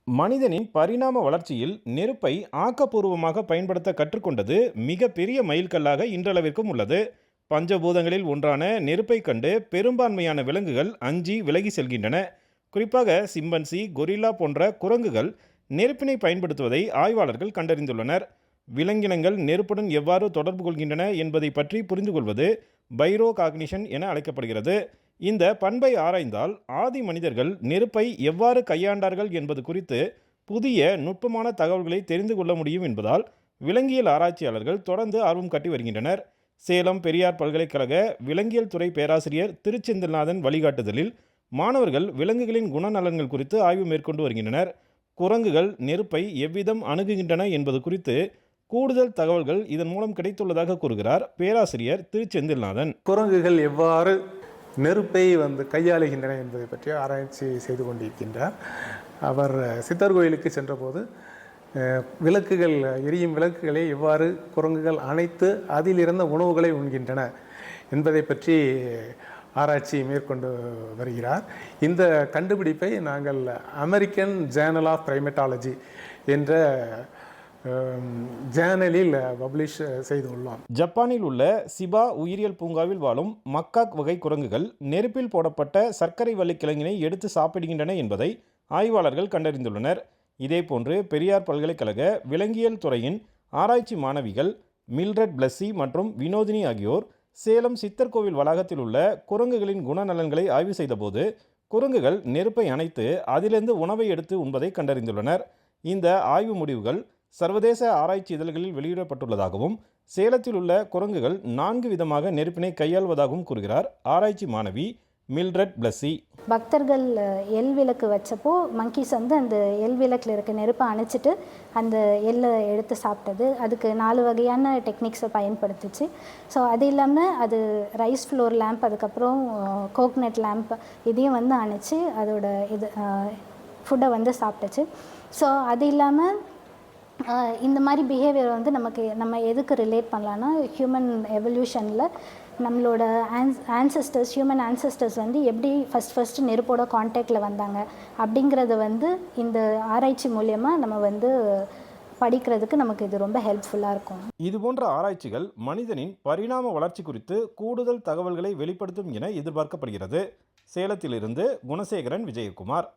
மனிதனின் பரிணாம வளர்ச்சியில் நெருப்பை ஆக்கப்பூர்வமாக பயன்படுத்த கற்றுக்கொண்டது மிக பெரிய மைல்கல்லாக இன்றளவிற்கும் உள்ளது. பஞ்சபூதங்களில் ஒன்றான நெருப்பை கண்டு பெரும்பான்மையான விலங்குகள் அஞ்சி விலகி செல்கின்றன. குறிப்பாக சிம்பன்சி, கொரில்லா போன்ற குரங்குகள் நெருப்பினை பயன்படுத்துவதை ஆய்வாளர்கள் கண்டறிந்துள்ளனர். விலங்கினங்கள் நெருப்புடன் எவ்வாறு தொடர்பு கொள்கின்றன என்பதை பற்றி புரிந்து கொள்வது பைரோ காக்னிஷன் என அழைக்கப்படுகிறது. இந்த பண்பை ஆராய்ந்தால் ஆதி மனிதர்கள் நெருப்பை எவ்வாறு கையாண்டார்கள் என்பது குறித்து புதிய நுட்பமான தகவல்களை தெரிந்து கொள்ள முடியும் என்பதால் விலங்கியல் ஆராய்ச்சியாளர்கள் தொடர்ந்து ஆர்வம் காட்டி வருகின்றனர். சேலம் பெரியார் பல்கலைக்கழக விலங்கியல் துறை பேராசிரியர் திருச்செந்தில்நாதன் வழிகாட்டுதலில் மாணவர்கள் விலங்குகளின் குணநலன்கள் குறித்து ஆய்வு மேற்கொண்டு வருகின்றனர். குரங்குகள் நெருப்பை எவ்விதம் அணுகுகின்றன என்பது குறித்து கூடுதல் தகவல்கள் இதன் மூலம் கிடைத்துள்ளதாக கூறுகிறார் பேராசிரியர் திருச்செந்தில்நாதன். குரங்குகள் எவ்வாறு நெருப்பை கையாளுகின்றன என்பதை பற்றி ஆராய்ச்சி செய்து கொண்டிருக்கின்றார். அவர் சித்தர் கோயிலுக்கு சென்றபோது விளக்குகள் எரியும் விளக்குகளை எவ்வாறு குரங்குகள் அணைத்து அதிலிருந்த உணவுகளை உண்கின்றன என்பதை பற்றி ஆராய்ச்சி மேற்கொண்டு வருகிறார். இந்த கண்டுபிடிப்பை நாங்கள் அமெரிக்கன் ஜேர்னல் ஆஃப் பிரைமேட்டாலஜி என்ற ஜேர்னலில் பப்ளிஷ் செய்துள்ளோம். ஜப்பானில் உள்ள சிபா உயிரியல் பூங்காவில் வாழும் மக்காக் வகை குரங்குகள் நெருப்பில் போடப்பட்ட சர்க்கரை வள்ளிக்கிழங்கினை எடுத்து சாப்பிடுகின்றன என்பதை ஆய்வாளர்கள் கண்டறிந்துள்ளனர். இதேபோன்று பெரியார் பல்கலைக்கழக விலங்கியல் துறையின் ஆராய்ச்சி மாணவிகள் மில்ட்ரட் பிளஸ்ஸி மற்றும் வினோதினி ஆகியோர் சேலம் சித்தர் கோவில் வளாகத்தில் உள்ள குரங்குகளின் குணநலன்களை ஆய்வு செய்தபோது குரங்குகள் நெருப்பை அணைத்து அதிலிருந்து உணவை எடுத்து உண்பதை கண்டறிந்துள்ளனர். இந்த ஆய்வு முடிவுகள் சர்வதேச ஆராய்ச்சி இதழ்களில் வெளியிடப்பட்டுள்ளதாகவும் சேலத்தில் உள்ள குரங்குகள் 4 விதமாக நெருப்பினை கையாள்வதாகவும் கூறுகிறார் ஆராய்ச்சி மாணவி மில்ட்ரட் பிளஸ்ஸி. பக்தர்கள் எல் விளக்கு வச்சப்போ மங்கீஸ் அந்த எல் விளக்கில் இருக்க நெருப்பை அணைச்சிட்டு அந்த எல்லை எடுத்து சாப்பிட்டது. அதுக்கு 4 வகையான டெக்னிக்ஸை பயன்படுத்துச்சு. ஸோ அது இல்லாமல் அது ரைஸ் ஃப்ளோர் லேம்ப், அதுக்கப்புறம் கோக்னட் லேம்ப் இதையும் அணைச்சி அதோட ஃபுட்டை சாப்பிட்டுச்சு. ஸோ அது இல்லாமல் இந்த மாதிரி பிஹேவியர் நம்ம எதுக்கு ரிலேட் பண்ணலான்னா, ஹியூமன் எவல்யூஷனில் நம்மளோட ஹியூமன் ஆன்சஸ்டர்ஸ் எப்படி ஃபஸ்ட்டு நெருப்போட கான்டாக்டில் வந்தாங்க அப்படிங்கிறத இந்த ஆராய்ச்சி மூலமாக நம்ம படிக்கிறதுக்கு நமக்கு இது ரொம்ப ஹெல்ப்ஃபுல்லாக இருக்கும். இதுபோன்ற ஆராய்ச்சிகள் மனிதனின் பரிணாம வளர்ச்சி குறித்து கூடுதல் தகவல்களை வெளிப்படுத்தும் என எதிர்பார்க்கப்படுகிறது. சேலத்திலிருந்து குணசேகரன், விஜயகுமார்.